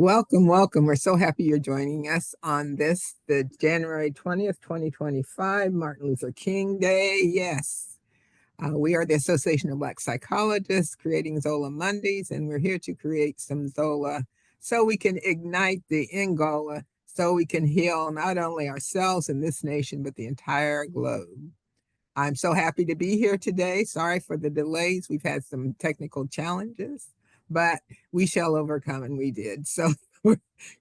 Welcome, welcome. We're so happy you're joining us on the January 20th, 2025, Martin Luther King Day. Yes, we are the Association of Black Psychologists, Creating Zola Mondays, and we're here to create some Zola so we can ignite the Ngola, so we can heal not only ourselves in this nation, but the entire globe. I'm so happy to be here today. Sorry for the delays. We've had some technical challenges, but we shall overcome, and we did. So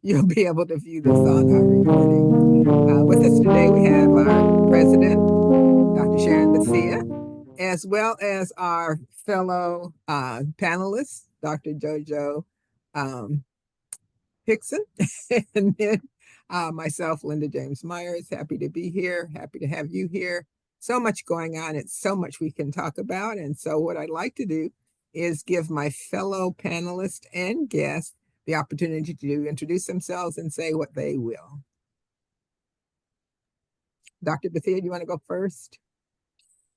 you'll be able to view this on our recording. With us today, we have our president, Dr. Sharon Bethea, as well as our fellow panelists, Dr. JoJo um, Hickson, and then myself, Linda James Myers. Happy to be here. Happy to have you here. So much going on. It's so much we can talk about. And so what I'd like to do is give my fellow panelists and guests the opportunity to introduce themselves and say what they will. Dr. Bethea, do you want to go first?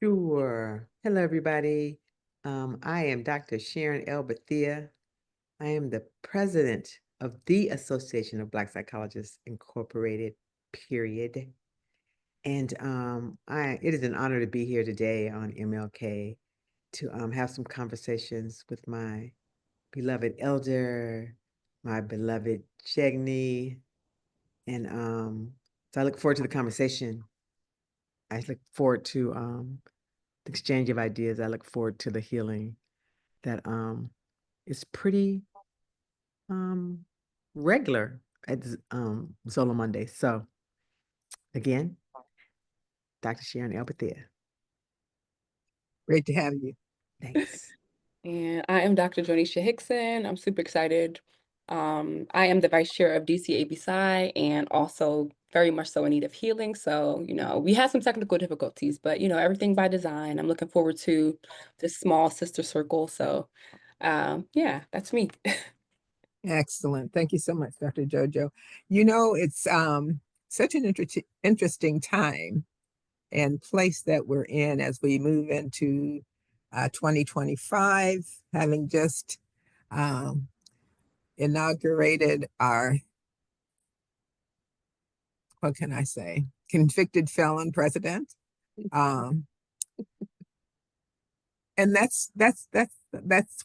Sure. Hello, everybody. I am Dr. Sharon L. Bethea. I am the president of the Association of Black Psychologists Incorporated, period. And it is an honor to be here today on MLK to have some conversations with my beloved elder, my beloved Chegni. And so I look forward to the conversation. I look forward to the exchange of ideas. I look forward to the healing that is pretty regular at Zola Mondays. So again, Dr. Sharon L. Bethea. Great to have you. Thanks. And I am Dr. Jonisha Hickson. I'm super excited. I am the vice chair of DCABSI and also very much so in need of healing. So, we had some technical difficulties, but, everything by design. I'm looking forward to this small sister circle. So, yeah, that's me. Excellent. Thank you so much, Dr. JoJo. It's such an interesting time and place that we're in as we move into 2025, having just inaugurated our, what can I say, convicted felon president. And that's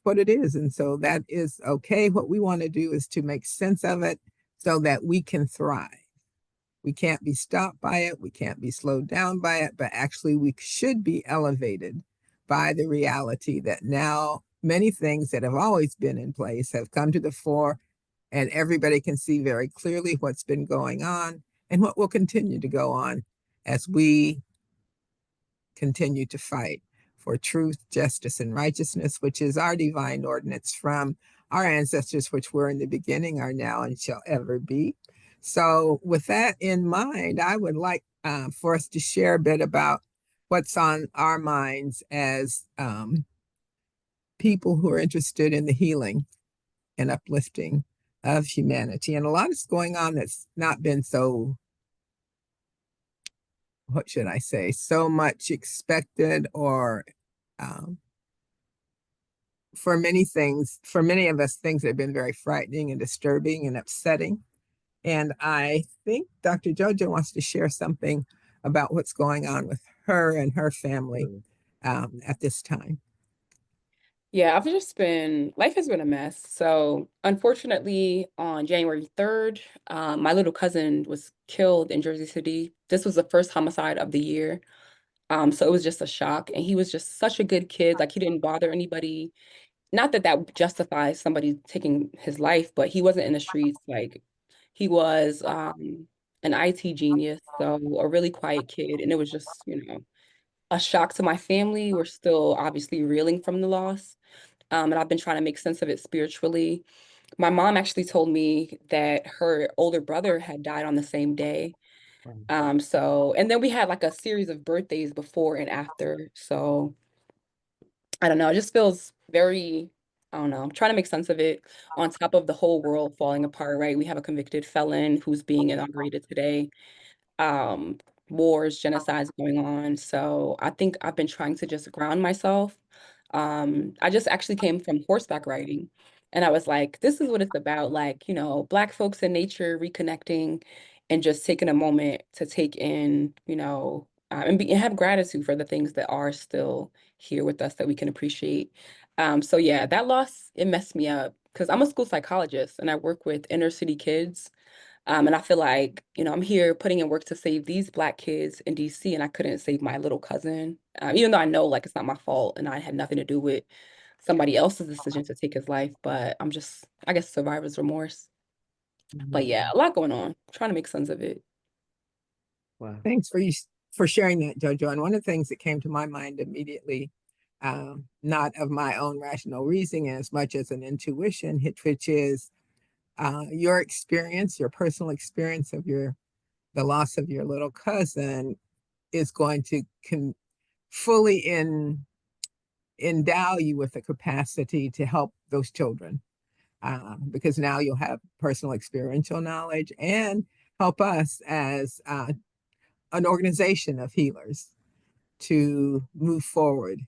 what it is. And so that is okay. What we want to do is to make sense of it so that we can thrive. We can't be stopped by it. We can't be slowed down by it, but actually we should be elevated by the reality that now many things that have always been in place have come to the fore, and everybody can see very clearly what's been going on and what will continue to go on as we continue to fight for truth, justice, and righteousness, which is our divine ordinance from our ancestors, which were in the beginning, are now, and shall ever be. So with that in mind, I would like for us to share a bit about what's on our minds as people who are interested in the healing and uplifting of humanity. And a lot is going on that's not been so, what should I say, so much expected, or for many of us, things have been very frightening and disturbing and upsetting. And I think Dr. JoJo wants to share something about what's going on with her and her family at this time. Yeah, life has been a mess. So unfortunately, on January 3rd, my little cousin was killed in Jersey City. This was the first homicide of the year. So it was just a shock. And he was just such a good kid. Like, he didn't bother anybody. Not that that justifies somebody taking his life, but he wasn't in the streets. Like, he was an IT genius, so a really quiet kid. And it was just, a shock to my family. We're still obviously reeling from the loss. And I've been trying to make sense of it spiritually. My mom actually told me that her older brother had died on the same day. And then we had like a series of birthdays before and after. So I don't know, it just feels very, I don't know, I'm trying to make sense of it on top of the whole world falling apart, right? We have a convicted felon who's being inaugurated today. Um, Wars, genocides going on. So I think I've been trying to just ground myself. I just actually came from horseback riding. And I was like, this is what it's about, like, you know, Black folks in nature reconnecting and just taking a moment to take in, you know, and have gratitude for the things that are still here with us that we can appreciate. So yeah, that loss, it messed me up because I'm a school psychologist and I work with inner city kids. And I feel like, you know, I'm here putting in work to save these Black kids in DC, and I couldn't save my little cousin, even though I know like it's not my fault and I had nothing to do with somebody else's decision to take his life. But I'm just, I guess, survivor's remorse. But yeah, Mhm. a lot going on. Trying to make sense of it. Wow. Thanks for sharing that, Jojo. And one of the things that came to my mind immediately, not of my own rational reasoning as much as an intuition, which is your experience, your personal experience of the loss of your little cousin is going to fully endow you with the capacity to help those children, because now you'll have personal experiential knowledge and help us as an organization of healers to move forward.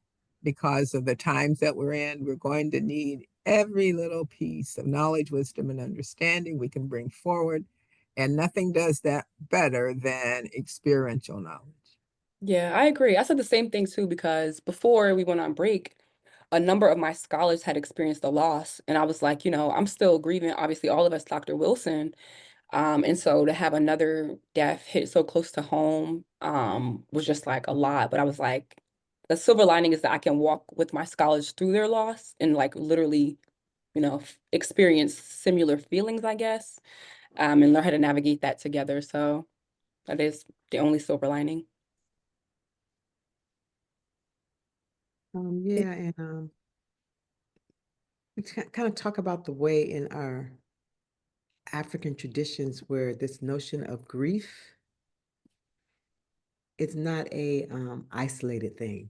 Because of the times that we're in, we're going to need every little piece of knowledge, wisdom, and understanding we can bring forward. And nothing does that better than experiential knowledge. Yeah, I agree. I said the same thing too, because before we went on break, a number of my scholars had experienced a loss. And I was like, you know, I'm still grieving, obviously, all of us, Dr. Wilson. And so to have another death hit so close to home, was just like a lot. But I was like, the silver lining is that I can walk with my scholars through their loss and like literally, you know, experience similar feelings, I guess, and learn how to navigate that together. So that is the only silver lining. Yeah, and we kind of talk about the way in our African traditions where this notion of grief is not a isolated thing,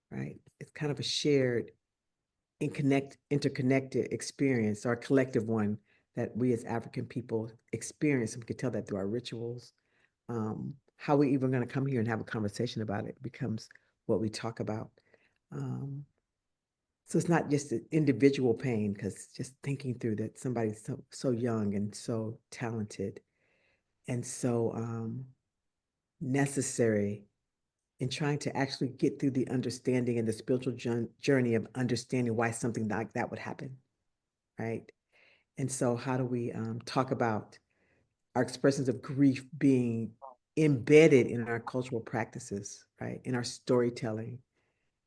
right? It's kind of a shared interconnected experience, or a collective one that we as African people experience. And we can tell that through our rituals. How we even going to come here and have a conversation about it becomes what we talk about. Um, so it's not just an individual pain, because just thinking through that somebody's so young and so talented and so necessary in trying to actually get through the understanding and the spiritual journey of understanding why something like that would happen, right? And so, how do we talk about our expressions of grief being embedded in our cultural practices, right? In our storytelling,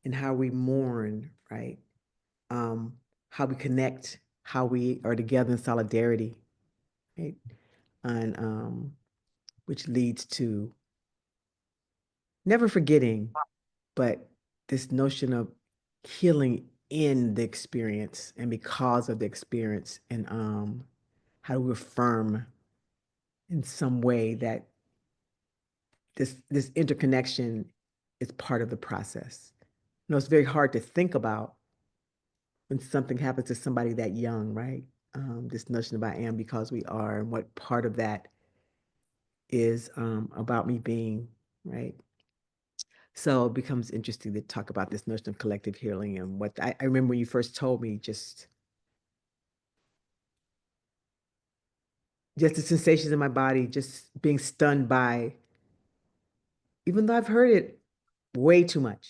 and how we mourn, right? Um, how we connect, how we are together in solidarity, right? And which leads to never forgetting, but this notion of healing in the experience and because of the experience, and how do we affirm in some way that this interconnection is part of the process. You know, it's very hard to think about when something happens to somebody that young, right? This notion of I am because we are, and what part of that is about me being, right? So it becomes interesting to talk about this notion of collective healing, and what I remember when you first told me, just the sensations in my body, just being stunned by, even though I've heard it way too much,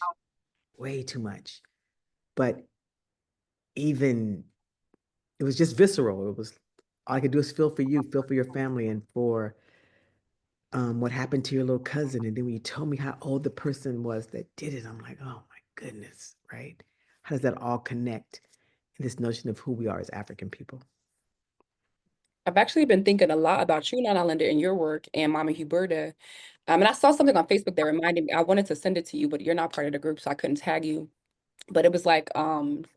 way too much, but even it was just visceral. It was all I could do is feel for you, feel for your family, and for what happened to your little cousin. And then when you told me how old the person was that did it, I'm like, oh my goodness, right? How does that all connect in this notion of who we are as African people? I've actually been thinking a lot about you, Nana Linda, and your work and Mama Huberta. And I saw something on Facebook that reminded me, I wanted to send it to you, but you're not part of the group, so I couldn't tag you. But it was like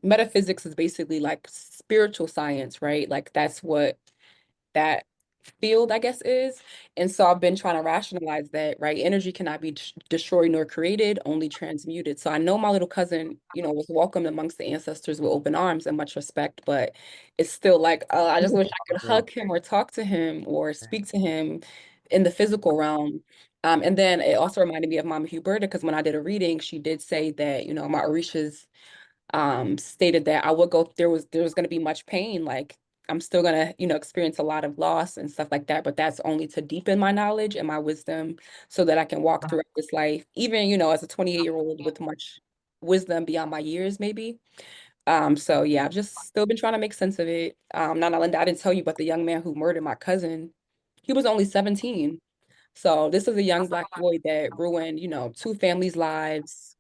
metaphysics is basically like spiritual science, right? Like that's what that field, I guess, is. And so I've been trying to rationalize that, right? Energy cannot be destroyed nor created, only transmuted. So I know my little cousin, you know, was welcomed amongst the ancestors with open arms and much respect, but it's still like, I just wish I could Right, hug him or talk to him or speak to him in the physical realm. And then it also reminded me of Mama Huberta, because when I did a reading, she did say that, you know, my Orishas stated that I would go, there was going to be much pain. Like I'm still going to, experience a lot of loss and stuff like that, but that's only to deepen my knowledge and my wisdom so that I can walk through this life, even, as a 28-year-old with much wisdom beyond my years, maybe. So yeah, I've just still been trying to make sense of it. Nana Linda, I didn't tell you, but the young man who murdered my cousin, he was only 17. So this is a young Black boy that ruined, two families' lives.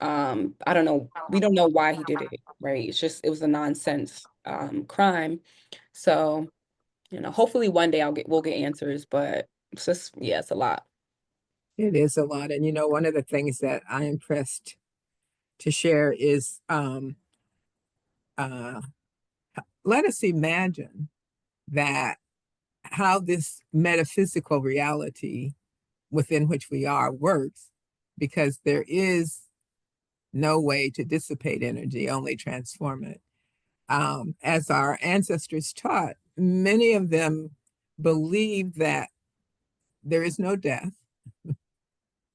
I don't know. We don't know why he did it, right? It was a nonsense crime. So, hopefully one day we'll get answers, but it's just, yeah, it's a lot. It is a lot. And one of the things that I am pressed to share is uh, let us imagine that how this metaphysical reality within which we are works, because there is no way to dissipate energy, only transform it. As our ancestors taught, many of them believe that there is no death,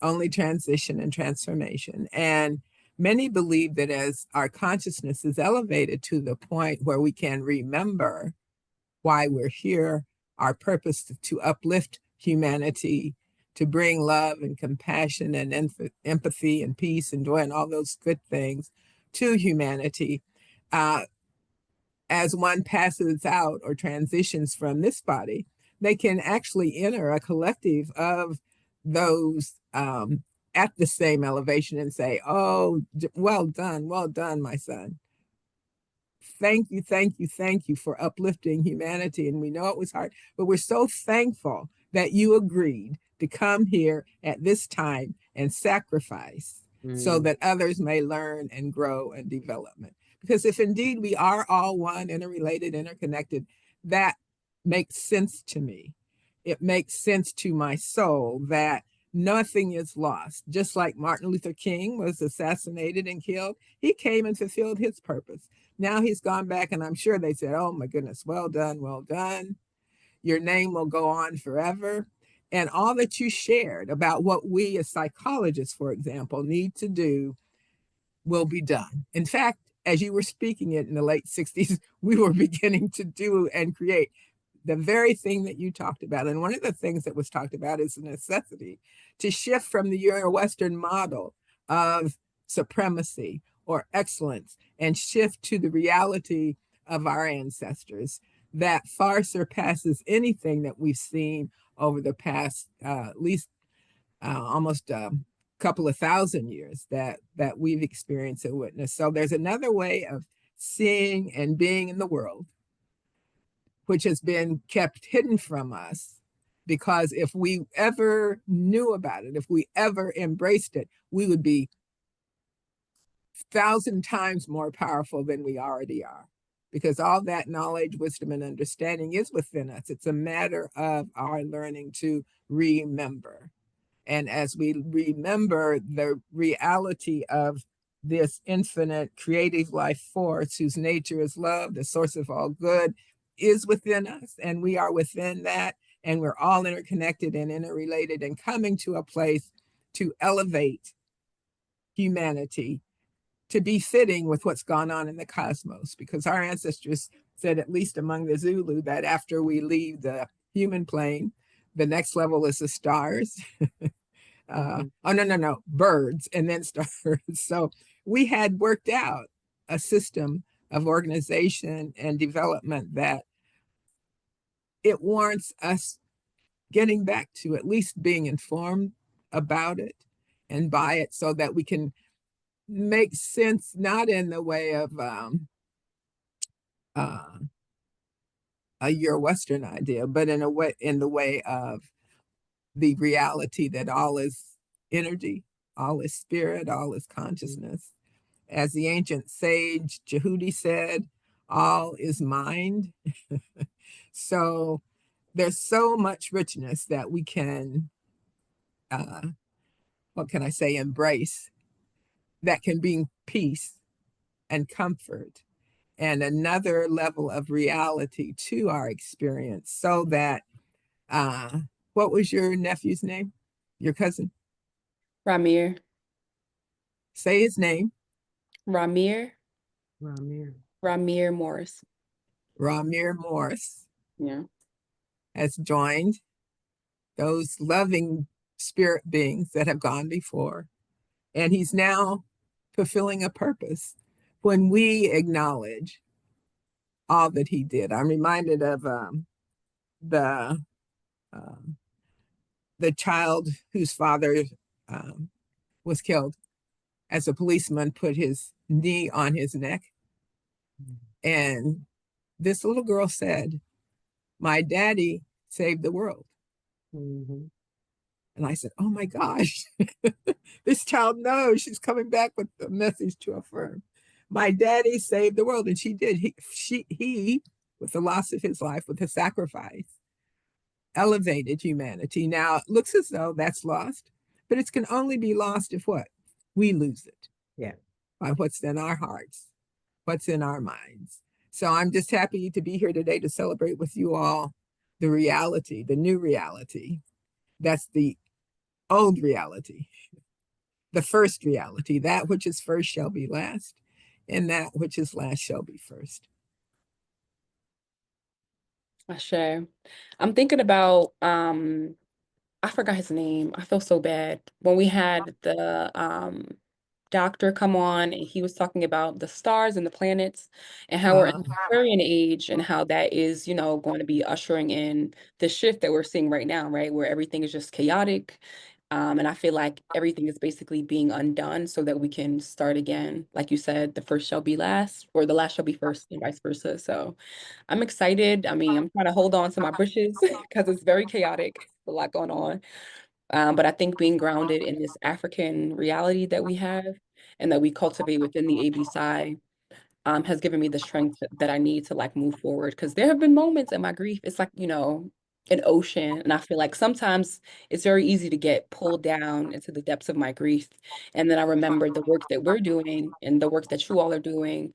only transition and transformation. And many believe that as our consciousness is elevated to the point where we can remember why we're here, our purpose to uplift humanity, to bring love and compassion and empathy and peace and joy and all those good things to humanity. As one passes out or transitions from this body, they can actually enter a collective of those at the same elevation and say, oh, well done, my son. Thank you, thank you, thank you for uplifting humanity. And we know it was hard, but we're so thankful that you agreed to come here at this time and sacrifice so that others may learn and grow and development. Because if indeed we are all one, interrelated, interconnected, that makes sense to me. It makes sense to my soul that nothing is lost. Just like Martin Luther King was assassinated and killed, he came and fulfilled his purpose. Now he's gone back, and I'm sure they said, oh my goodness, well done, well done. Your name will go on forever. And all that you shared about what we as psychologists, for example, need to do will be done. In fact, as you were speaking it in the late 60s, we were beginning to do and create the very thing that you talked about. And one of the things that was talked about is the necessity to shift from the Euro-Western model of supremacy or excellence and shift to the reality of our ancestors that far surpasses anything that we've seen over the past at least almost couple of thousand years that we've experienced and witnessed. So there's another way of seeing and being in the world, which has been kept hidden from us, because if we ever knew about it, if we ever embraced it, we would be 1,000 times more powerful than we already are, because all that knowledge, wisdom, and understanding is within us. It's a matter of our learning to remember. And as we remember the reality of this infinite creative life force whose nature is love, the source of all good, is within us, and we are within that, and we're all interconnected and interrelated, and coming to a place to elevate humanity to be fitting with what's gone on in the cosmos. Because our ancestors said, at least among the Zulu, that after we leave the human plane, the next level is the stars. Oh, no, birds and then stars. So we had worked out a system of organization and development that it warrants us getting back to at least being informed about it and by it, so that we can make sense, not in the way of a Euro-Western idea, but in the way of the reality that all is energy, all is spirit, all is consciousness. As the ancient sage Jehudi said, all is mind. So there's so much richness that we can, what can I say, embrace, that can bring peace and comfort and another level of reality to our experience, so that, what was your nephew's name? Your cousin? Ramir. Say his name. Ramir. Ramir Morris. Ramir Morris Yeah. has joined those loving spirit beings that have gone before. And he's now fulfilling a purpose when we acknowledge all that he did. I'm reminded of the um, the child whose father um, was killed as a policeman put his knee on his neck. And this little girl said, "My daddy saved the world." Mm-hmm. And I said, "Oh my gosh, this child knows she's coming back with a message to affirm. My daddy saved the world." And she did. He, with the loss of his life, with the sacrifice, elevated humanity. Now it looks as though that's lost, but it can only be lost if what? We lose it. Yeah. By what's in our hearts, what's in our minds. So I'm just happy to be here today to celebrate with you all the reality, the new reality. That's the old reality, the first reality. That which is first shall be last, and that which is last shall be first. Ashe. I'm thinking about I forgot his name. I feel so bad. When we had the doctor come on and he was talking about the stars and the planets and how we're in the Aquarian age and how that is, going to be ushering in the shift that we're seeing right now, right? Where everything is just chaotic. And I feel like everything is basically being undone so that we can start again. Like you said, the first shall be last, or the last shall be first, and vice versa. So I'm excited. I mean, I'm trying to hold on to my bushes because it's very chaotic, a lot going on. But I think being grounded in this African reality that we have and that we cultivate within the ABSI has given me the strength that I need to like move forward. Because there have been moments in my grief, it's like, an ocean. And I feel like sometimes it's very easy to get pulled down into the depths of my grief. And then I remember the work that we're doing and the work that you all are doing.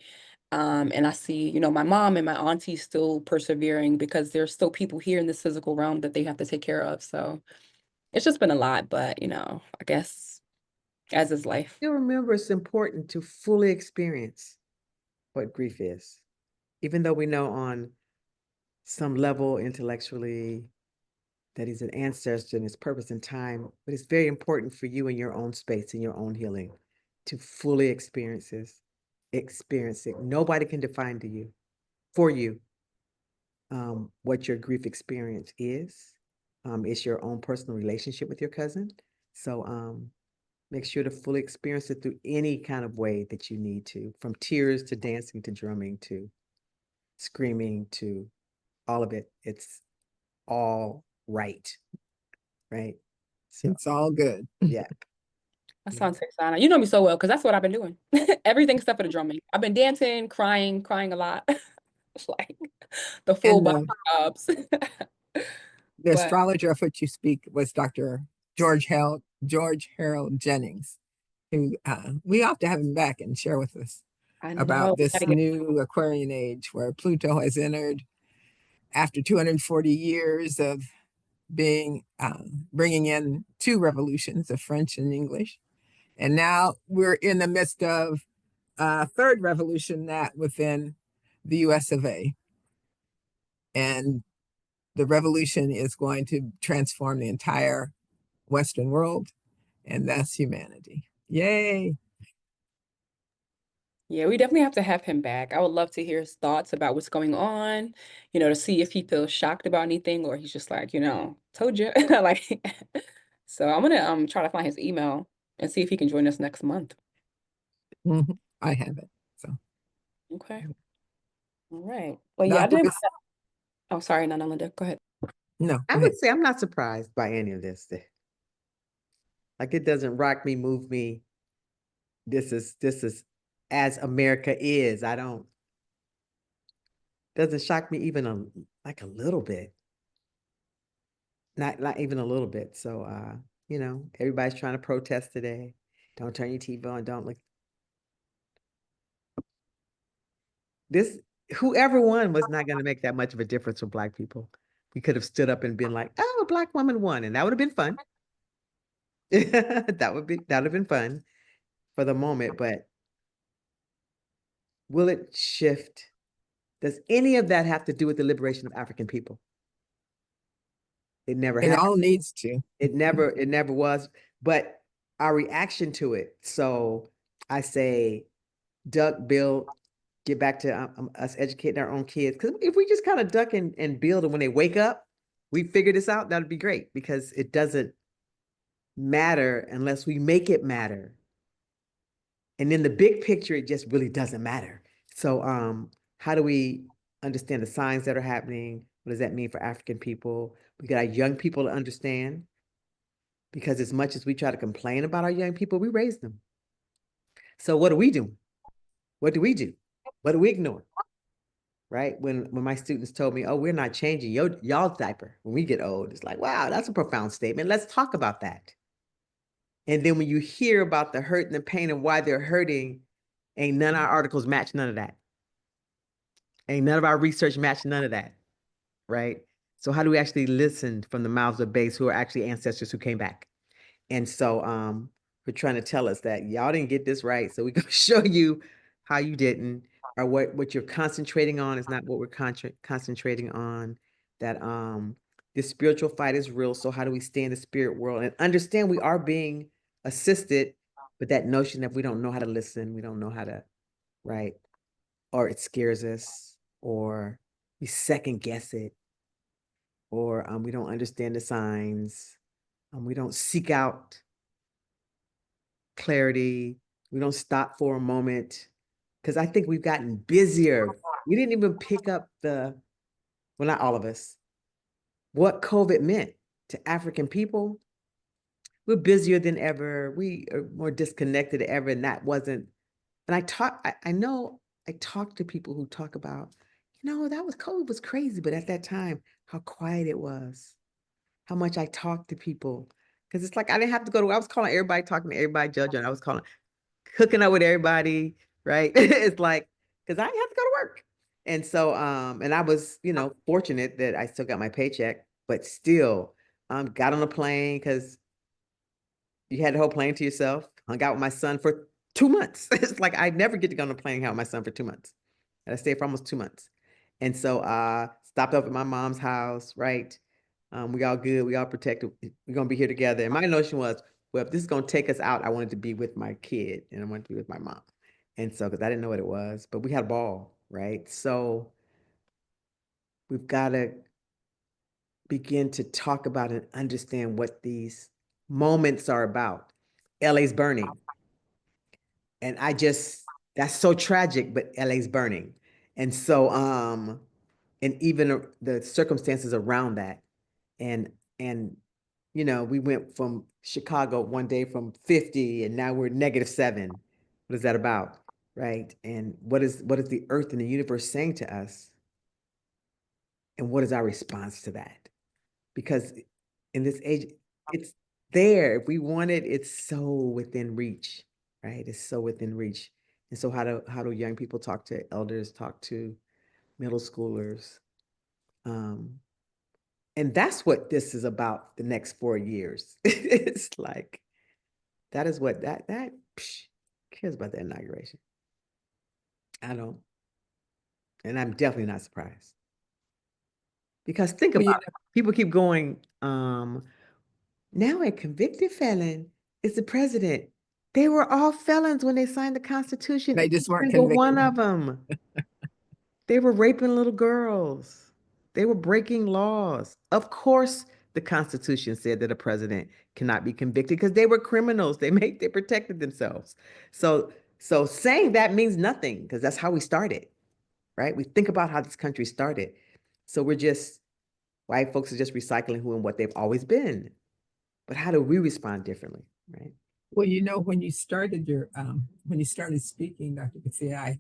And I see, my mom and my auntie still persevering because there's still people here in this physical realm that they have to take care of. So it's just been a lot, but I guess as is life. Still remember it's important to fully experience what grief is, even though we know on some level intellectually that he's an ancestor and his purpose in time, but it's very important for you in your own space, in your own healing, to fully experience it. Nobody can define to you, for you, what your grief experience is. It's your own personal relationship with your cousin. So make sure to fully experience it through any kind of way that you need to, from tears to dancing to drumming to screaming to all of it. It's all right. So It's all good. yeah. That sounds exciting. You know me so well because that's what I've been doing. Everything except for the drumming. I've been dancing, crying a lot. It's like the full And body jobs. the But astrologer of which you speak was Dr. George Harold Jennings, who we ought to have him back and share with us I know about we this gotta get new Aquarian age where Pluto has entered after 240 years of being bringing in two revolutions of French and English. And now we're in the midst of a third revolution that within the US of A. And the revolution is going to transform the entire Western world, and that's humanity. Yay. Yeah, we definitely have to have him back. I would love to hear his thoughts about what's going on, to see if he feels shocked about anything or he's just like, told you. Like, so I'm gonna try to find his email and see if he can join us next month. Mhm. I have it. So, Okay. All right. Well, yeah, I Dr. did. Oh, sorry, Nana Linda. Go ahead. No, I go would ahead. say I'm not surprised by any of this. Like it doesn't rock me, move me. This is as America is. Doesn't shock me even like a little bit. Not even a little bit. So everybody's trying to protest today. Don't turn your TV on, don't look. Whoever won was not going to make that much of a difference for Black people. We could have stood up and been like, oh, a Black woman won, and that would have been fun. That would have been fun for the moment, but Will it shift? Does any of that have to do with the liberation of African people? It never It happened. all needs to. It never was, but our reaction to it. So I say, duck, build, get back to us educating our own kids. Because if we just kind of duck and build, and when they wake up, we figure this out, that'd be great, because it doesn't matter unless we make it matter. And in the big picture, it just really doesn't matter. So how do we understand the signs that are happening? What does that mean for African people? We got our young people to understand, because as much as we try to complain about our young people, we raise them. So what do we do? What do we do? What do we ignore? Right? When my students told me, oh, we're not changing y'all's diaper when we get old, it's like, wow, that's a profound statement. Let's talk about that. And then when you hear about the hurt and the pain and why they're hurting, ain't none of our articles match none of that. Ain't none of our research match none of that, right? So how do we actually listen from the mouths of babes who are actually ancestors who came back? And so we're trying to tell us that y'all didn't get this right. So we're going to show you how you didn't, or what you're concentrating on is not what we're concentrating on. That this spiritual fight is real. So how do we stay in the spirit world and understand we are being assisted, but that notion that we don't know how to listen, we don't know how to, right? Or it scares us, or we second guess it, or we don't understand the signs, we don't seek out clarity, we don't stop for a moment, because I think we've gotten busier. We didn't even pick up well, not all of us, what COVID meant to African people. We're busier than ever. We are more disconnected than ever, and that wasn't. And I know I talk to people who talk about, that was COVID was crazy, but at that time, how quiet it was, how much I talked to people. Because it's like I didn't have to I was calling everybody, talking to everybody, judging. I was hooking up with everybody, right? It's like, because I didn't have to go to work. And so, and I was, fortunate that I still got my paycheck, but still got on a plane, because you had the whole plane to yourself, hung out with my son for 2 months. It's like I never get to go on a plane and hang out with my son for 2 months. And I stayed for almost 2 months. And so stopped up at my mom's house, right? We all good, we all protected, we're gonna be here together. And my notion was, well, if this is gonna take us out, I wanted to be with my kid and I wanted to be with my mom. And so, because I didn't know what it was, but we had a ball, right? So we've got to begin to talk about and understand what these moments are about. LA's burning. And that's so tragic, but LA's burning. And so, and even the circumstances around that. And, we went from Chicago one day from 50 and now we're -7. What is that about? Right. And what is the earth and the universe saying to us? And what is our response to that? Because in this age, it's there. If we want it, it's so within reach, right? It's so within reach. And so how do young people talk to elders, talk to middle schoolers? And that's what this is about the next 4 years. It's like, that is what that cares about the inauguration. I don't. And I'm definitely not surprised. Because think Well, about it. People keep going, now a convicted felon is the president. They were all felons when they signed the Constitution. they just weren't Single convicted. one of them. They were raping little girls. They were breaking laws. Of course, the Constitution said that a president cannot be convicted because they were criminals. They protected themselves. So saying that means nothing, because that's how we started, right? We think about how this country started. So white folks are just recycling who and what they've always been. But how do we respond differently, right? Well, when you started speaking, Dr. Bethea,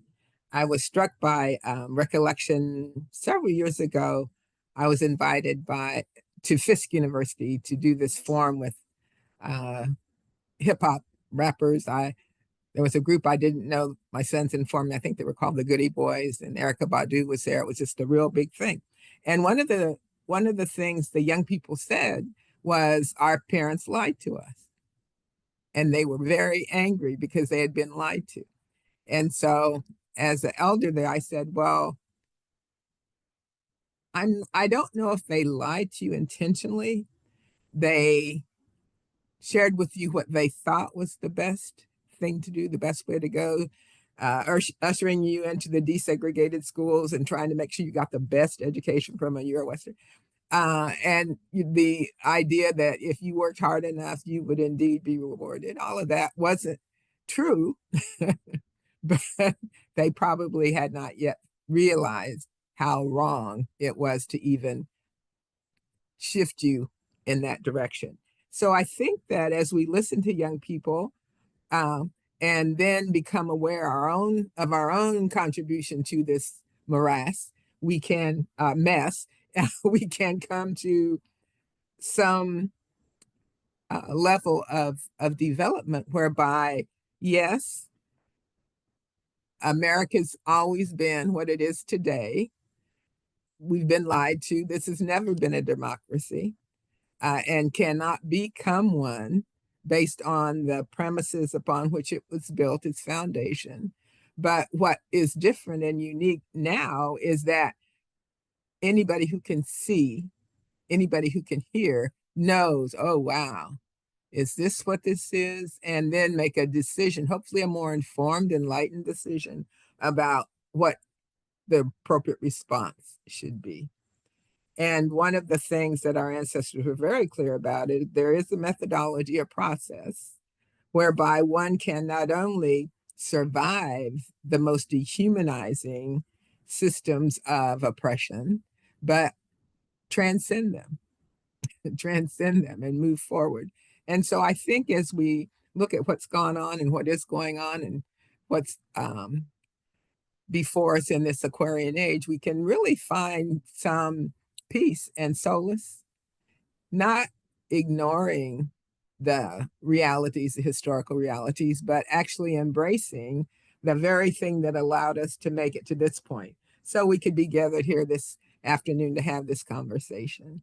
I was struck by recollection several years ago. I was invited to Fisk University to do this forum with hip hop rappers. There was a group I didn't know. My sons informed me. I think they were called the Goody Boys, and Erica Badu was there. It was just a real big thing. And one of the things the young people said was, our parents lied to us. And they were very angry because they had been lied to. And so as an elder there, I said, well, I don't know if they lied to you intentionally. They shared with you what they thought was the best thing to do, the best way to go, ushering you into the desegregated schools and trying to make sure you got the best education from a Euro-Western. And the idea that if you worked hard enough, you would indeed be rewarded. All of that wasn't true, but they probably had not yet realized how wrong it was to even shift you in that direction. So I think that as we listen to young people, um, and then become aware of our own contribution to this morass, we can mess, we can come to some level of development whereby, yes, America's always been what it is today. We've been lied to. This has never been a democracy, and cannot become one based on the premises upon which it was built, its foundation. But what is different and unique now is that anybody who can see, anybody who can hear knows, oh, wow, is this what this is? And then make a decision, hopefully a more informed, enlightened decision about what the appropriate response should be. And one of the things that our ancestors were very clear about is there is a methodology, a process, whereby one can not only survive the most dehumanizing systems of oppression, but transcend them, transcend them and move forward. And so I think as we look at what's gone on and what is going on and what's before us in this Aquarian age, we can really find some peace and solace, not ignoring the realities, the historical realities, but actually embracing the very thing that allowed us to make it to this point. So we could be gathered here this afternoon to have this conversation.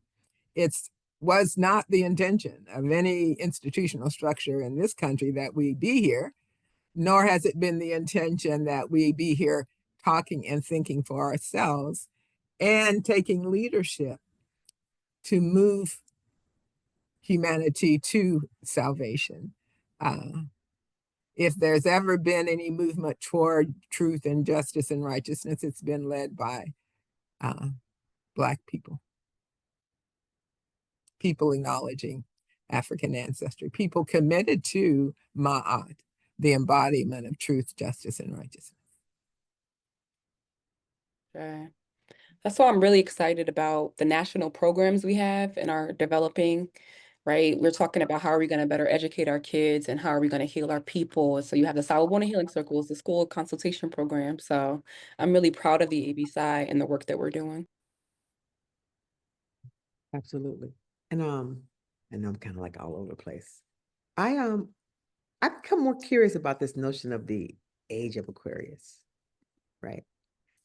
It was not the intention of any institutional structure in this country that we be here, nor has it been the intention that we be here talking and thinking for ourselves and taking leadership to move humanity to salvation. If there's ever been any movement toward truth and justice and righteousness, it's been led by Black people, people acknowledging African ancestry, people committed to Ma'at, the embodiment of truth, justice, and righteousness. Right. That's why I'm really excited about the national programs we have and are developing, right? We're talking about how are we going to better educate our kids and how are we going to heal our people. So you have the Sawubona Healing Circles, the school consultation program. So I'm really proud of the ABSI and the work that we're doing. Absolutely. And I'm kind of like all over the place. I've become more curious about this notion of the age of Aquarius, right?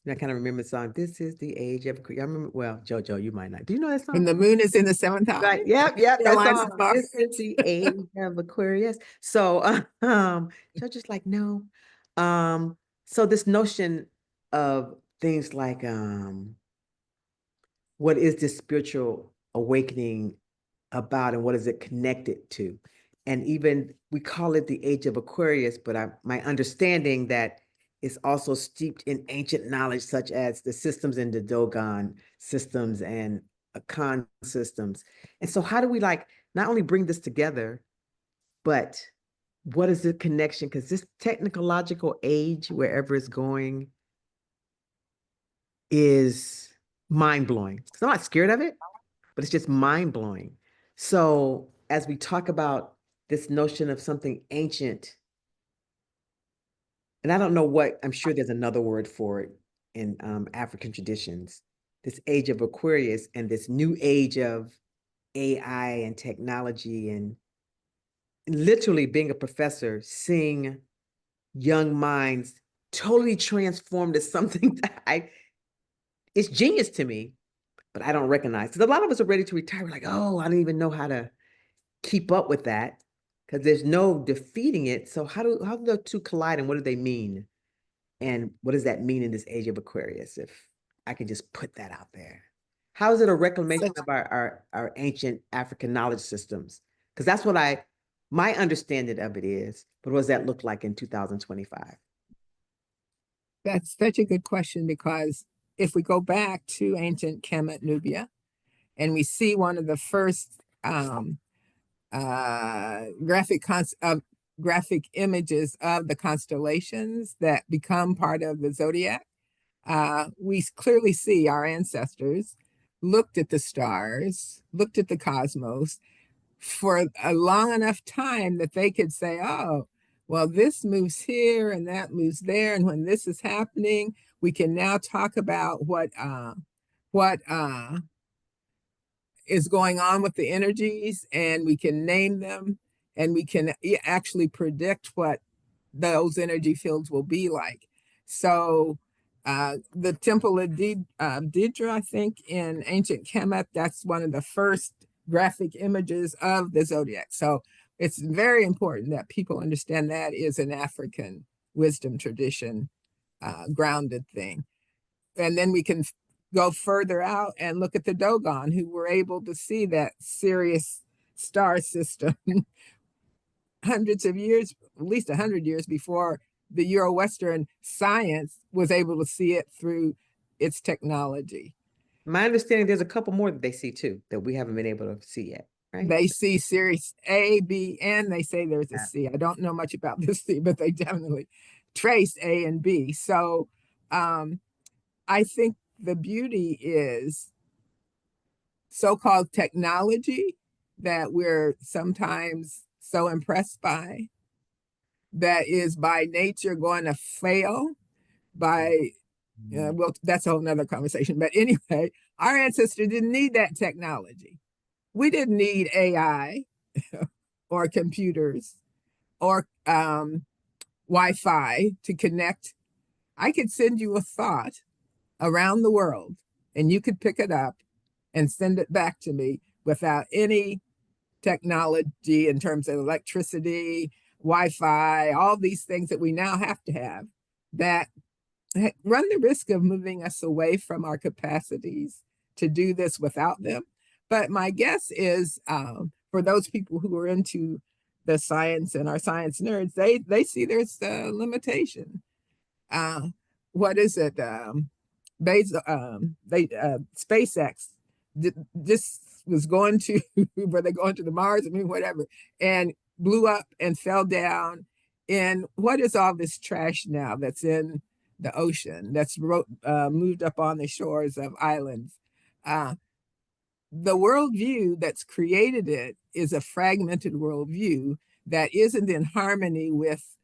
And I kind of remember the song, "This is the age of Aquarius." I remember, well, JoJo, you might not. Do you know that song? When the moon is in the seventh house. Right. Yep. That song. Star. This is the age of Aquarius. So JoJo's like, no. So this notion of things like what is this spiritual awakening about and what is it connected to? And even we call it the age of Aquarius, but my understanding that it's also steeped in ancient knowledge, such as the systems in the Dogon systems and Akan systems. And so how do we like not only bring this together, but what is the connection? Because this technological age, wherever it's going, is mind-blowing. So I'm not scared of it, but it's just mind-blowing. So as we talk about this notion of something ancient, and I don't know what, I'm sure there's another word for it in African traditions, this age of Aquarius and this new age of AI and technology and literally being a professor, seeing young minds totally transformed to something that it's genius to me, but I don't recognize. Because a lot of us are ready to retire. We're like, oh, I don't even know how to keep up with that because there's no defeating it. So how do the two collide and what do they mean? And what does that mean in this age of Aquarius? If I could just put that out there. How is it a reclamation of our ancient African knowledge systems? Because that's what my understanding of it is, but what does that look like in 2025? That's such a good question, because if we go back to ancient Kemet, Nubia, and we see one of the first graphic images of the constellations that become part of the zodiac, we clearly see our ancestors looked at the stars, looked at the cosmos for a long enough time that they could say, oh, well, this moves here and that moves there. And when this is happening, we can now talk about what is going on with the energies, and we can name them, and we can actually predict what those energy fields will be like. So the Temple of Didra, I think, in ancient Kemet, that's one of the first graphic images of the zodiac. So it's very important that people understand that is an African wisdom tradition, grounded thing. And then we can go further out and look at the Dogon, who were able to see that Sirius star system hundreds of years, at least 100 years before the Euro-Western science was able to see it through its technology. My understanding, there's a couple more that they see too, that we haven't been able to see yet, right? They see Sirius A, B, and they say there's a C. I don't know much about this C, but they definitely trace A and B. So I think the beauty is so-called technology that we're sometimes so impressed by, that is by nature going to fail by, well, that's a whole nother conversation. But anyway, our ancestors didn't need that technology. We didn't need AI or computers or Wi-Fi to connect. I could send you a thought around the world, and you could pick it up and send it back to me without any technology in terms of electricity, Wi-Fi, all these things that we now have to have, that run the risk of moving us away from our capacities to do this without them. But my guess is, for those people who are into the science and our science nerds, they see there's a limitation. What is it? SpaceX just was going to, were they going to the Mars? I mean, whatever, and blew up and fell down. And what is all this trash now that's in the ocean, that's moved up on the shores of islands? The worldview that's created it is a fragmented worldview that isn't in harmony with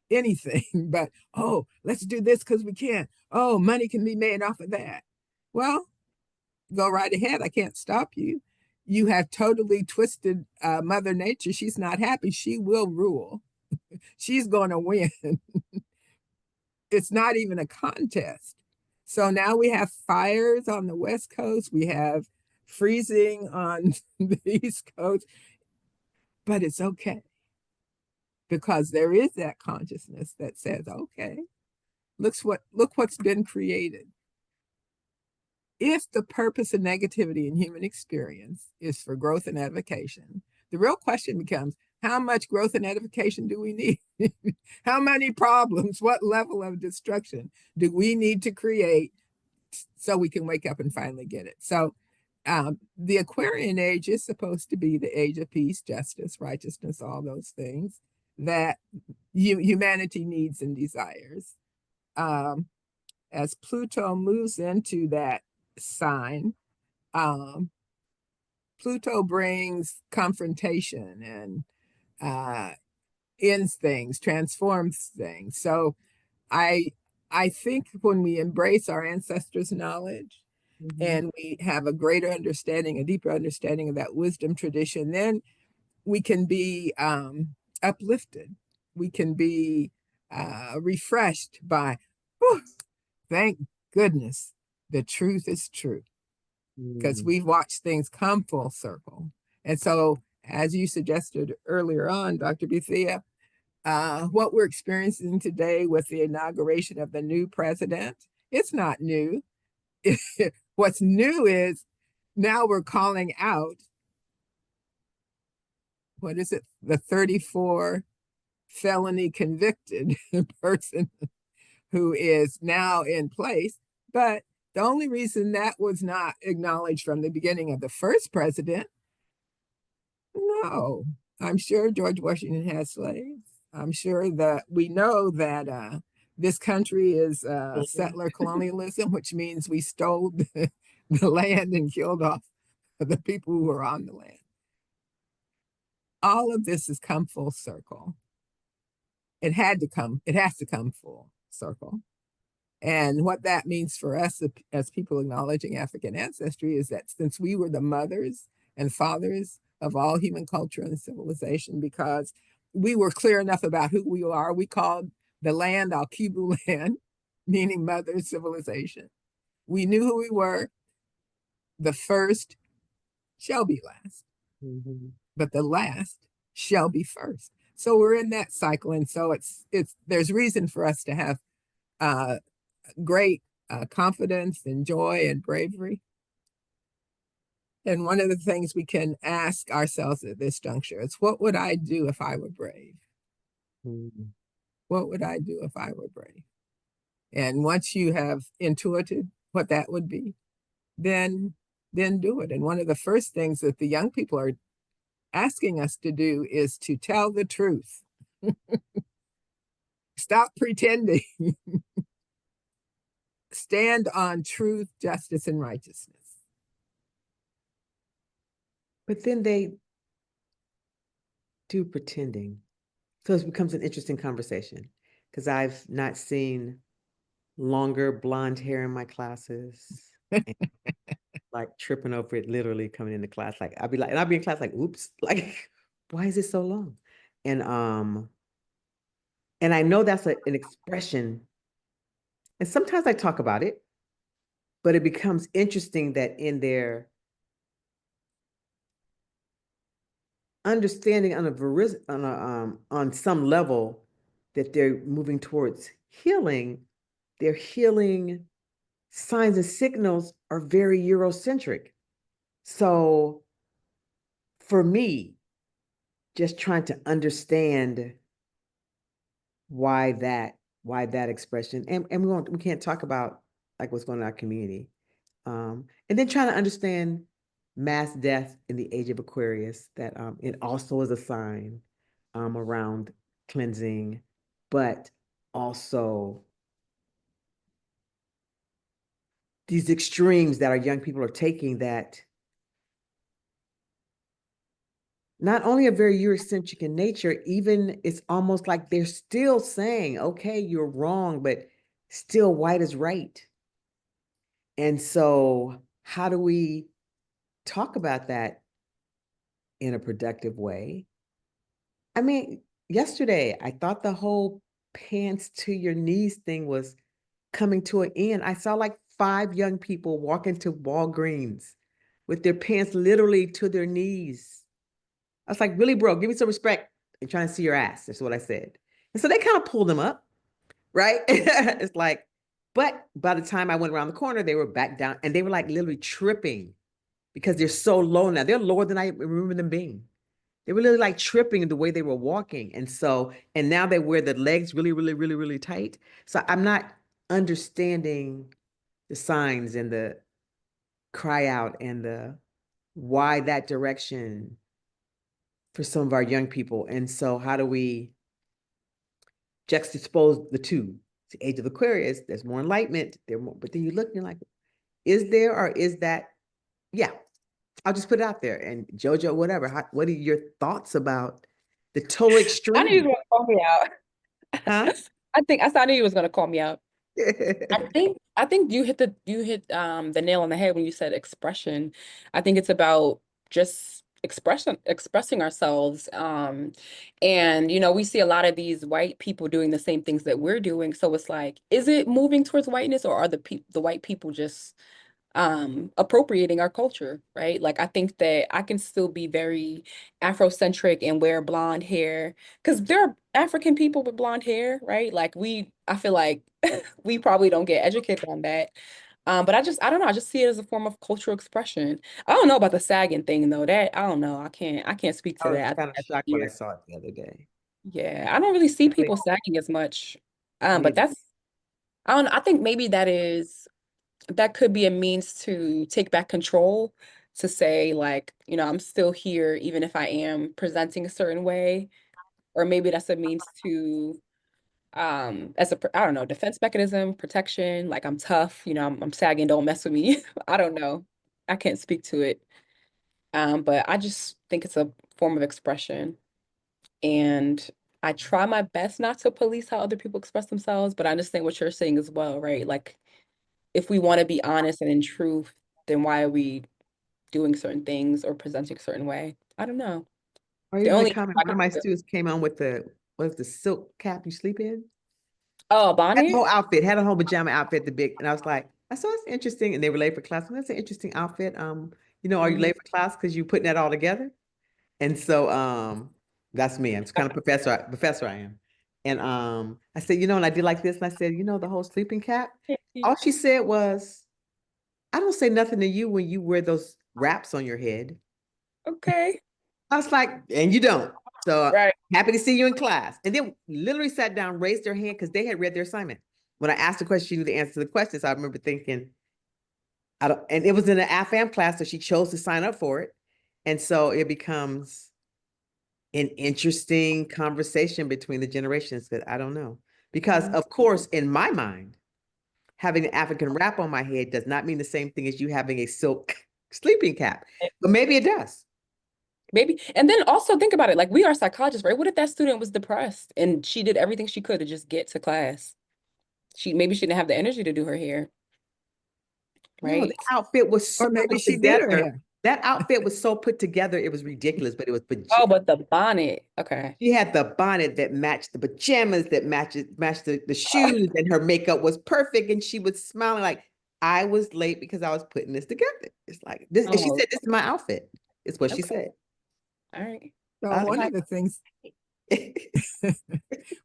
anything but, oh, let's do this because we can. Oh, money can be made off of that. Well, go right ahead. I can't stop you. You have totally twisted Mother Nature. She's not happy. She will rule. She's going to win. It's not even a contest. So now we have fires on the West Coast. We have freezing on the East Coast. But it's okay, because there is that consciousness that says, okay, look what's been created. If the purpose of negativity in human experience is for growth and edification, the real question becomes, how much growth and edification do we need? How many problems, what level of destruction do we need to create so we can wake up and finally get it? So the Aquarian age is supposed to be the age of peace, justice, righteousness, all those things that humanity needs and desires. As Pluto moves into that sign, Pluto brings confrontation and ends things, transforms things. So I think when we embrace our ancestors' knowledge, and we have a greater understanding, a deeper understanding of that wisdom tradition, then we can be uplifted. We can be refreshed by, thank goodness, the truth is true. Because we've watched things come full circle. And so, as you suggested earlier on, Dr. Bethea, what we're experiencing today with the inauguration of the new president, it's not new. What's new is now we're calling out, what is it, the 34 felony convicted person who is now in place. But the only reason that was not acknowledged from the beginning of the first president, no, I'm sure George Washington had slaves. I'm sure that we know that this country is settler colonialism, which means we stole the land and killed off the people who were on the land. All of this has come full circle. It has to come full circle. And what that means for us as people acknowledging African ancestry is that since we were the mothers and fathers of all human culture and civilization, because we were clear enough about who we are, we called the land Al Kibu land, meaning mother civilization. We knew who we were. The first shall be last, but the last shall be first. So we're in that cycle, and so there's reason for us to have great confidence and joy and bravery. And one of the things we can ask ourselves at this juncture is, what would I do if I were brave? What would I do if I were brave? And once you have intuited what that would be, then do it. And one of the first things that the young people are asking us to do is to tell the truth. Stop pretending. Stand on truth, justice, and righteousness. But then they do pretending. So it becomes an interesting conversation, because I've not seen longer blonde hair in my classes. Like tripping over it, literally coming into class. Like I'll be in class like, oops, like, why is it so long? And I know that's an expression. And sometimes I talk about it, but it becomes interesting that in their understanding on some level that they're moving towards healing, their healing signs and signals are very Eurocentric. So for me, just trying to understand why that expression, and we can't talk about like what's going on in our community, and then trying to understand mass death in the age of Aquarius, that it also is a sign around cleansing, but also these extremes that our young people are taking, that not only are very Eurocentric in nature, even it's almost like they're still saying, okay, you're wrong, but still white is right. And so how do we talk about that in a productive way? I mean, yesterday, I thought the whole pants to your knees thing was coming to an end. I saw like 5 young people walk into Walgreens with their pants literally to their knees. I was like, really, bro, give me some respect. I'm trying to see your ass. That's what I said. And so they kind of pulled them up, right? It's like, but by the time I went around the corner, they were back down, and they were like literally tripping because they're so low now. They're lower than I remember them being. They were literally like tripping the way they were walking. And now they wear the legs really, really, really, really tight. So I'm not understanding the signs and the cry out and the why that direction for some of our young people. And so how do we juxtapose the two? It's the age of Aquarius, there's more enlightenment, but then you look and you're like, is there, or is that, yeah, I'll just put it out there. And JoJo, whatever, what are your thoughts about the total extreme? I knew you were gonna call me out. Huh? I knew you was gonna call me out. I think you hit the nail on the head when you said expression. I think it's about just expressing ourselves. And we see a lot of these white people doing the same things that we're doing. So it's like, is it moving towards whiteness, or are the white people just appropriating our culture, right? Like I think that I can still be very Afrocentric and wear blonde hair because there are African people with blonde hair, right? Like I feel like we probably don't get educated on that. But I don't know. I just see it as a form of cultural expression. I don't know about the sagging thing though. That I don't know. I can't speak I to was that. kind of That's shocked when I weird. saw it the other day. Yeah, I don't really see Really, people sagging as much. me But either. I don't know. I think maybe that could be a means to take back control, to say like, I'm still here even if I am presenting a certain way, or maybe that's a means to as I don't know, defense mechanism, protection, like I'm tough, I'm sagging, don't mess with me. I don't know. I can't speak to it. But I just think it's a form of expression. And I try my best not to police how other people express themselves, but I understand what you're saying as well, right? Like if we want to be honest and in truth, then why are we doing certain things or presenting a certain way? I don't know. Or The even the only comment, one of my students came on with the silk cap you sleep in? Oh, Had a bonnet? whole outfit, had a whole pajama outfit, the big, and I was like, I saw it's interesting. And they were late for class. And that's an interesting outfit. Are you Mhm. late for class because you putting that all together? And so that's me. I'm kind of professor I am. And I said, and I did like this. And I said, the whole sleeping cap. All she said was, I don't say nothing to you when you wear those wraps on your head. Okay. I was like, and you don't. So Right. happy to see you in class. And then literally sat down, raised their hand because they had read their assignment. When I asked the question, she knew the answer to the question. So I remember thinking, I don't, and it was in an AFAM class, so she chose to sign up for it. And so it becomes an interesting conversation between the generations that I don't know. Because of course, in my mind, having an African wrap on my head does not mean the same thing as you having a silk sleeping cap, but maybe it does. Maybe. And then also think about it. Like we are psychologists, right? What if that student was depressed and she did everything she could to just get to class? Maybe she didn't have the energy to do her hair, No, that right? outfit was so Or maybe put she did her together. hair. That outfit was so put together, it was ridiculous, but it was Oh, but the bonnet. Okay. she had the bonnet that matched the pajamas that matched the shoes, and her makeup was perfect. And she was smiling like I was late because I was putting this together. It's like this, and she Oh, said, "This is my outfit." Is what she okay. said. All right. So I I one like of the things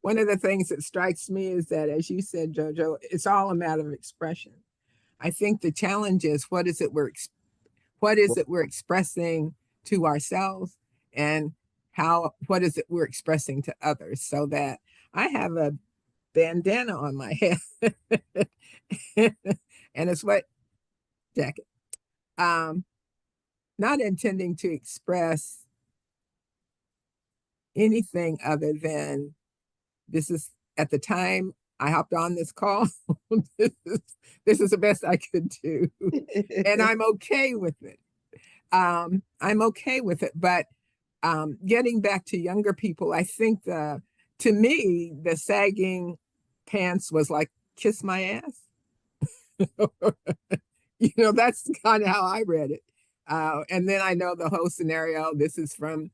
one of the things that strikes me is that, as you said, Jojo, it's all a matter of expression. I think the challenge is what is it we're expressing to ourselves, and what is it we're expressing to others. So that I have a bandana on my head and a sweat jacket. Um, Not intending to express anything other than this is at the time I hopped on this call. this, is, this is the best I could do. And I'm okay with it. I'm okay with it. But getting back to younger people, I think to me, the sagging pants was like, kiss my ass. That's kind of how I read it. And then I know the whole scenario. This is from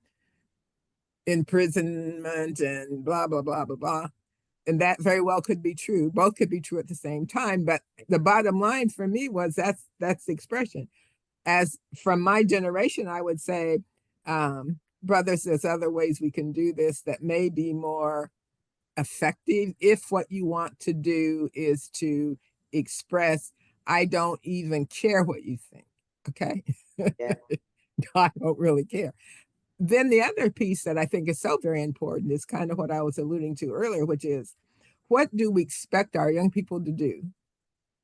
imprisonment and blah, blah, blah, blah, blah. And that very well could be true. Both could be true at the same time. But the bottom line for me was that's the expression. As from my generation, I would say, brothers, there's other ways we can do this that may be more effective if what you want to do is to express, I don't even care what you think. Okay. Yeah. No, I don't really care. Then the other piece that I think is so very important is kind of what I was alluding to earlier, which is what do we expect our young people to do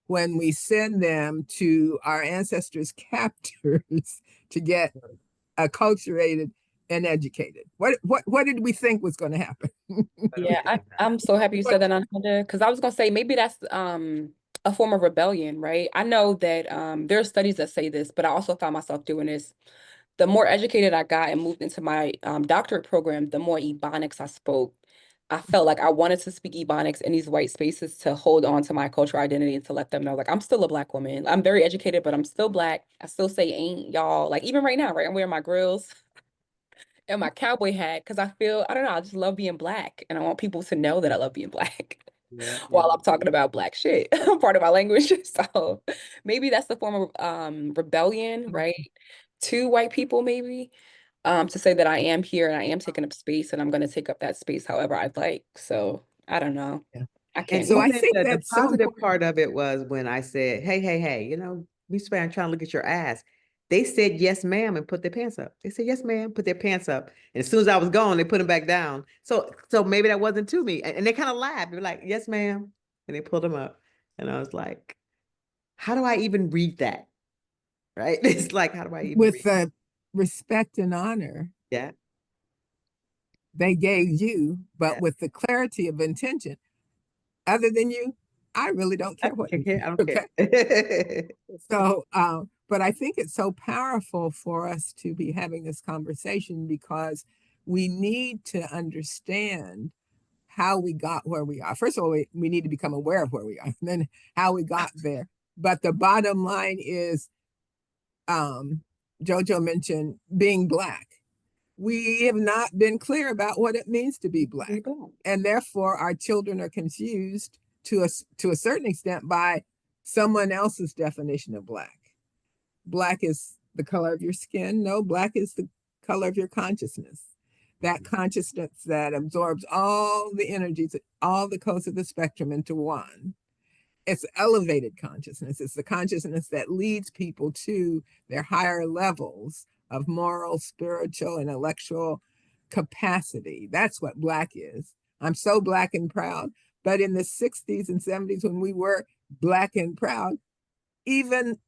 when we send them to our ancestors' captors to get acculturated and educated? What did we think was going to happen? Yeah, I'm so happy you said that, Ananda, because I was gonna say maybe that's a form of rebellion, right? I know that there are studies that say this, but I also found myself doing this. The more educated I got and moved into my doctorate program, the more Ebonics I spoke. I felt like I wanted to speak Ebonics in these white spaces to hold on to my cultural identity and to let them know, like, I'm still a Black woman. I'm very educated, but I'm still Black. I still say ain't y'all. Like, even right now, right? I'm wearing my grills and my cowboy hat because I don't know, I just love being Black and I want people to know that I love being Black. while I'm talking about Black shit, part of my language. So maybe that's the form of rebellion, right? To white people, maybe, to say that I am here and I am taking up space and I'm going to take up that space however I'd like. So I don't know. Yeah. I And can't. So I even think the that's so positive important. part of it was when I said, hey, you know, we swear I'm trying to look at your ass. They said, yes, ma'am, and put their pants up. They said, yes, ma'am, put their pants up. And as soon as I was gone, they put them back down. So maybe that wasn't to me. And they kind of laughed. They were like, yes, ma'am. And they pulled them up. And I was like, how do I even read that? Right? It's like, how do I even read? With the respect and honor Yeah. they gave you, but Yeah. with the clarity of intention, other than you, I really don't care what you I don't okay. care. So, but I think it's so powerful for us to be having this conversation because we need to understand how we got where we are. First of all, we need to become aware of where we are, and then how we got there. But the bottom line is, Jojo mentioned being Black. We have not been clear about what it means to be Black, and therefore our children are confused to a certain extent by someone else's definition of Black. Black is the color of your skin. No, Black is the color of your consciousness. That consciousness that absorbs all the energies, all the codes of the spectrum into one. It's elevated consciousness. It's the consciousness that leads people to their higher levels of moral, spiritual, intellectual capacity. That's what Black is. I'm so Black and proud. But in the 60s and 70s, when we were Black and proud, even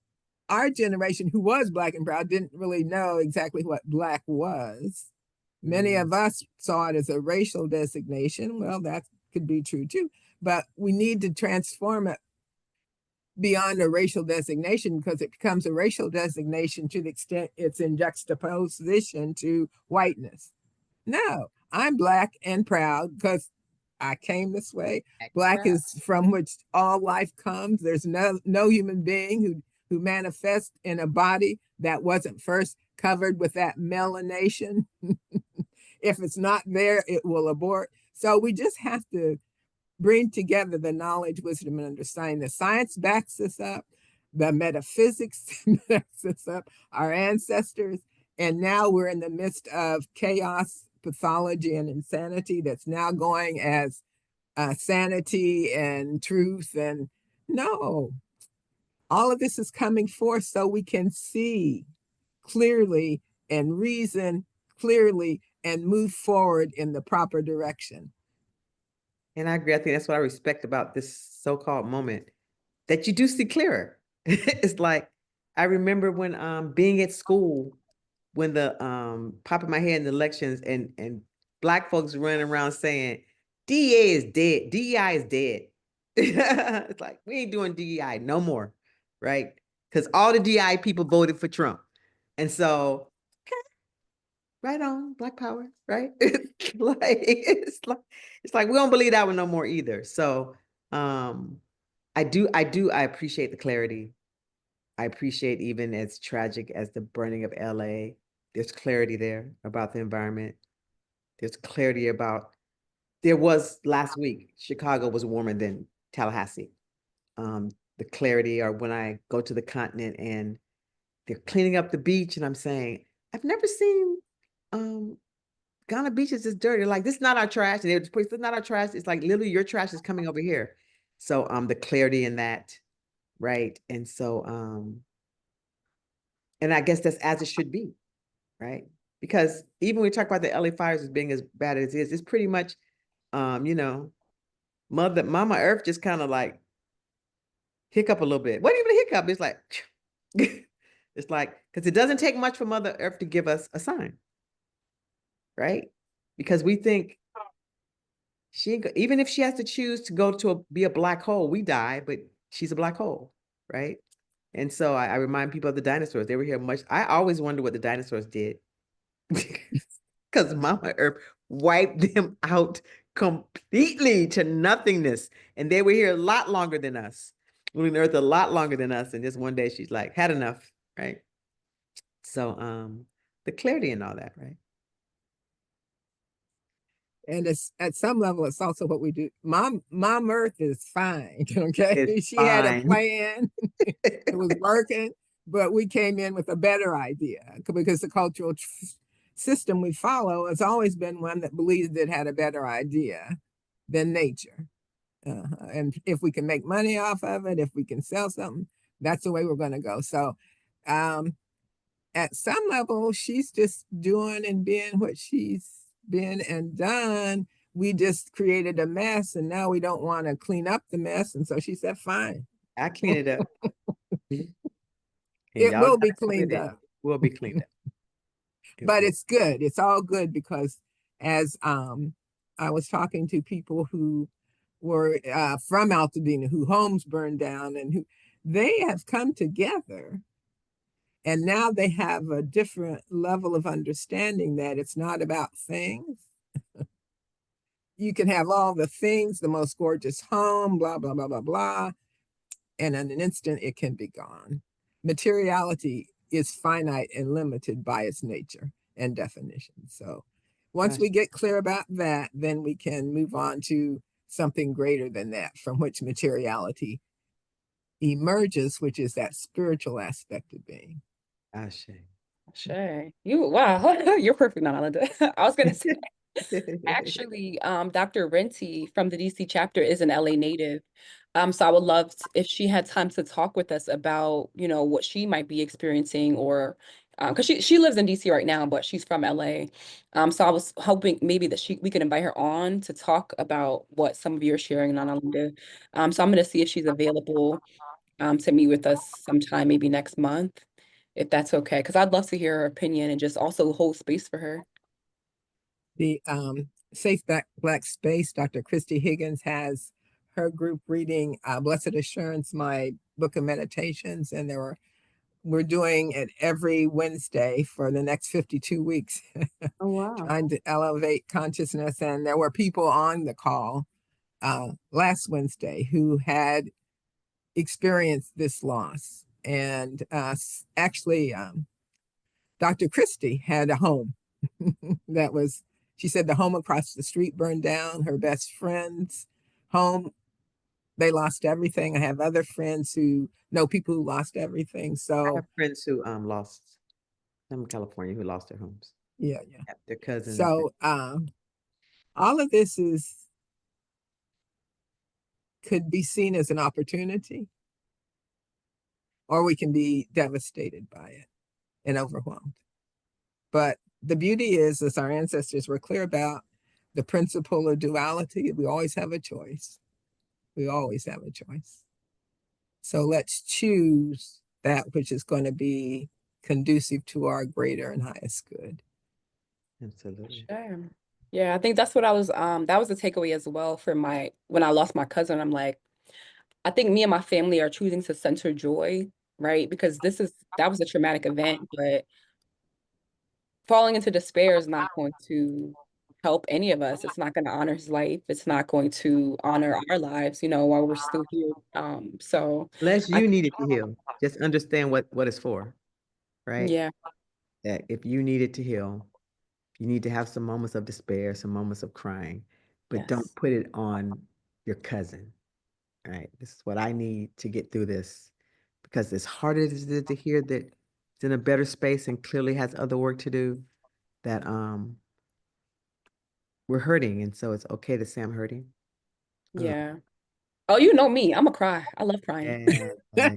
our generation who was Black and proud didn't really know exactly what Black was. Many of us saw it as a racial designation. Well, that could be true too, but we need to transform it beyond a racial designation because it becomes a racial designation to the extent it's in juxtaposition to whiteness. No, I'm Black and proud because I came this way. Black is from which all life comes. There's no human being who manifests in a body that wasn't first covered with that melanation. If it's not there, it will abort. So we just have to bring together the knowledge, wisdom, and understanding. The science backs this up, the metaphysics backs this up, our ancestors, and now we're in the midst of chaos, pathology, and insanity that's now going as sanity and truth. And no, all of this is coming forth so we can see clearly and reason clearly and move forward in the proper direction. And I agree. I think that's what I respect about this so-called moment, that you do see clearer. It's like, I remember when being at school, when the popping my head in the elections and Black folks running around saying DEA is dead, DEI is dead. It's like, we ain't doing DEI no more, right? Because all the DEI people voted for Trump. And so, right on, Black power, right? It's like we don't believe that one no more either. So I appreciate the clarity. I appreciate, even as tragic as the burning of LA, there's clarity there about the environment. There's clarity about, there was last week, Chicago was warmer than Tallahassee. The clarity, or when I go to the continent and they're cleaning up the beach and I'm saying, I've never seen Ghana Beach is just dirty. Like, this is not our trash. And they're just, this is not our trash. It's like, literally, your trash is coming over here. So the clarity in that, right? And so and I guess that's as it should be, right? Because even when we talk about the LA fires as being as bad as it is, it's pretty much you know, Mama Earth just kind of like hiccup a little bit. What even a hiccup? It's like it's like, because it doesn't take much for Mother Earth to give us a sign, right? Because we think even if she has to choose to go to be a black hole, we die, but she's a black hole, right? And so I remind people of the dinosaurs. They were here much. I always wonder what the dinosaurs did, because Mama Earth wiped them out completely to nothingness, and they were here a lot longer than us. Ruling the Earth a lot longer than us, and just one day she's like, had enough, right? So the clarity and all that, right? And it's at some level, it's also what we do. Mom Earth is fine. Okay. It's She had a fine. plan. It was working, but we came in with a better idea because the cultural system we follow has always been one that believes it had a better idea than nature. And if we can make money off of it, if we can sell something, that's the way we're going to go. So, um, at some level, she's just doing and being what she's been and done. We just created a mess, and now we don't want to clean up the mess. And so she said, fine. I clean it up. And It y'all will gotta be come with cleaned it. up. Will be cleaned up. But Will. it's good. It's all good because as I was talking to people who were from Altadena, who homes burned down, and who they have come together. And now they have a different level of understanding that it's not about things. You can have all the things, the most gorgeous home, blah, blah, blah, blah, blah. And in an instant, it can be gone. Materiality is finite and limited by its nature and definition. So once we get clear about that, then we can move on to something greater than that, from which materiality emerges, which is that spiritual aspect of being. Ashe. Sure. Wow, you're perfect, Nalanda. I was gonna say, actually, Dr. Renty from the DC chapter is an LA native. So I would love if she had time to talk with us about, what she might be experiencing, or because she lives in DC right now, but she's from LA. So I was hoping maybe that we could invite her on to talk about what some of you are sharing, Nalanda. So I'm gonna see if she's available to meet with us sometime, maybe next month, if that's okay. Because I'd love to hear her opinion and just also hold space for her. The Safe Black Space, Dr. Christy Higgins has her group reading Blessed Assurance, my book of meditations, and we're doing it every Wednesday for the next 52 weeks, Oh, wow. trying to elevate consciousness. And there were people on the call last Wednesday who had experienced this loss. And actually, Dr. Christie had a home that was, she said the home across the street burned down, her best friend's home. They lost everything. I have other friends who know people who lost everything. I So, have friends who lost some in California who lost their homes. yeah. Their cousins. So, all of this could be seen as an opportunity, or we can be devastated by it and overwhelmed. But the beauty is, as our ancestors were clear about, the principle of duality, we always have a choice. We always have a choice. So let's choose that which is going to be conducive to our greater and highest good. Absolutely. Sure. Yeah, I think that's what that was the takeaway as well for when I lost my cousin. I'm like, I think me and my family are choosing to center joy, right? Because that was a traumatic event, but falling into despair is not going to help any of us. It's not going to honor his life. It's not going to honor our lives, while we're still here. So Unless I you need it to heal, just understand what it's for, right? yeah, That if you need it to heal, you need to have some moments of despair, some moments of crying, but don't yes. put it on your cousin, right? This is what I need to get through this, because as hard as it is to hear that it's in a better space and clearly has other work to do, that we're hurting, and so it's okay to say I'm hurting. Yeah. Oh, you know me. I'm a cry. I love crying. Yeah.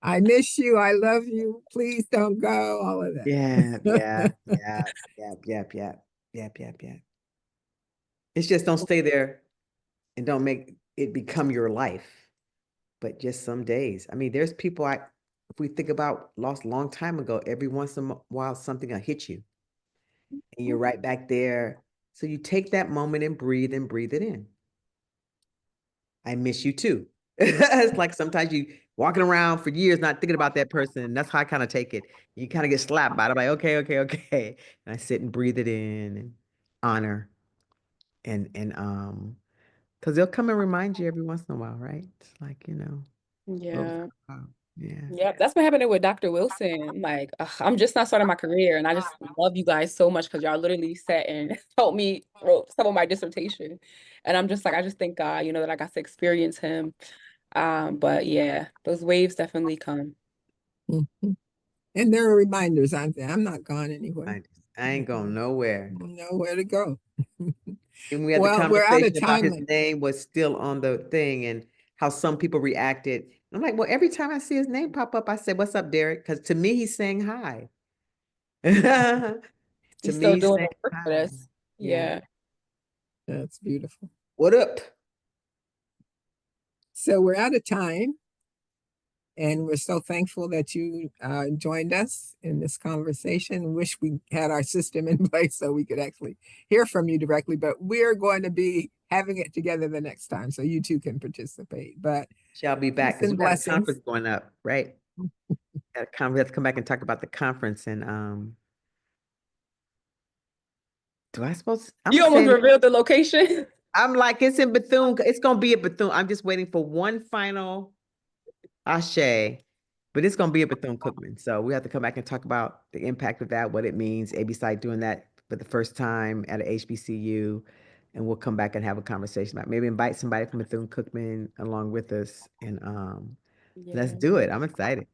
I miss you. I love you. Please don't go. All of that. Yeah. It's just don't stay there and don't make it become your life, but just some days. I mean, there's people if we think about lost a long time ago, every once in a while something will hit you and you're right back there. So you take that moment and breathe it in. I miss you too. It's like sometimes you walking around for years not thinking about that person. And that's how I kind of take it. You kind of get slapped by it. I'm like, okay. And I sit and breathe it in and honor and because they'll come and remind you every once in a while, right? It's like, Yeah. Yeah. Yep, that's what happened with Dr. Wilson. I'm like, ugh, I'm just not starting my career, and I just love you guys so much because y'all literally sat and helped me wrote some of my dissertation. And I'm just like, I just thank God, that I got to experience him. But yeah, those waves definitely come. Mhm. And there are reminders, aren't there? I'm not gone anywhere. I ain't going nowhere. Nowhere to go. And we had the Well, we're out of conversation about time. his name was still on the thing and how some people reacted. I'm like, well, every time I see his name pop up, I said, "What's up, Derek?" Because to me, he's saying hi. To He's me, still he's doing the saying work for hi. us. Yeah. Yeah. That's beautiful. What up? So we're out of time. And we're so thankful that you joined us in this conversation. Wish we had our system in place so we could actually hear from you directly, but we're going to be having it together the next time so you too can participate. But Shall be back peace because and we got a blessings. conference going up, right? We have to come back and talk about the conference and do I suppose You almost revealed the location. I'm like, it's in Bethune. It's gonna be a Bethune. I'm just waiting for one final ashe, but it's gonna be a Bethune-Cookman. So we have to come back and talk about the impact of that, what it means. AB site doing that for the first time at a HBCU, and we'll come back and have a conversation about maybe invite somebody from Bethune-Cookman along with us, and let's Yeah. do it. I'm excited.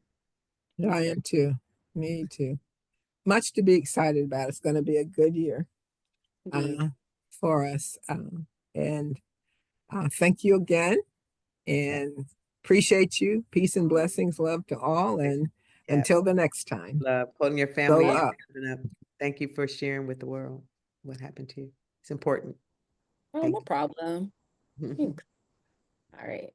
I am too. Me too. Much to be excited about. It's going to be a good year Indeed. for us. And thank you again and appreciate you. Peace and blessings. Love to all. And Yeah. until the next time, Love holding your family Zola up. up. Thank you for sharing with the world what happened to you. It's important. Oh, Thank no problem. you. Thanks. All right.